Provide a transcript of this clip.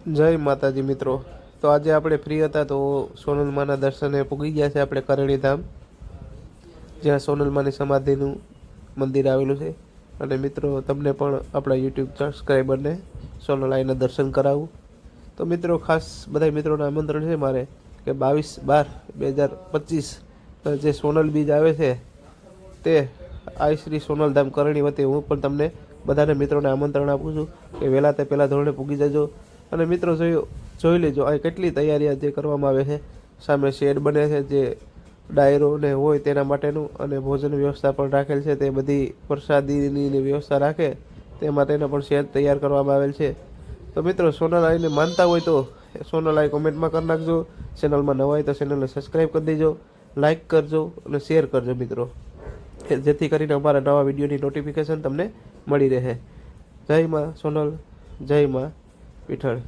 જય માતાજી મિત્રો। તો આજે આપણે ફ્રી હતા તો સોનલમાના દર્શને પૂગી ગયા છે આપણે કરણી ધામ, જ્યાં સોનલમાની સમાધિનું મંદિર આવેલું છે। અને મિત્રો તમને પણ આપણા યુટ્યુબ સબસ્ક્રાઈબરને સોનલ આઈના દર્શન કરાવું। તો મિત્રો ખાસ બધા મિત્રોને આમંત્રણ છે મારે કે 22/12/2025 જે સોનલ બીજ આવે છે તે આઈ શ્રી સોનલધામ કરણી વતી હું પણ તમને બધાને મિત્રોને આમંત્રણ આપું છું કે વહેલા તે પહેલાં ધોરણે પૂગી જજો। અને મિત્રો જોઈ લેજો આ કેટલી તૈયારીઓ જે કરવામાં આવે છે। સામે શેડ બને છે જે ડાયરો ને હોય તેના માટેનું, અને ભોજન વ્યવસ્થા પણ રાખેલ છે। તે બધી પ્રસાદીની વ્યવસ્થા રાખે તે માટેનો પણ શેડ તૈયાર કરવામાં આવેલ છે। તો મિત્રો સોનલ આઈને માનતા હોય તો સોનલ આઈ કોમેન્ટમાં કરી નાખજો। ચેનલમાં નવા હોય તો ચેનલને સબસ્ક્રાઈબ કરી દેજો, લાઇક કરજો અને શેર કરજો મિત્રો, જેથી કરીને અમારા નવા વિડીયોની નોટિફિકેશન તમને મળી રહે। જય માં સોનલ, જય માં વિઠ્ઠલ।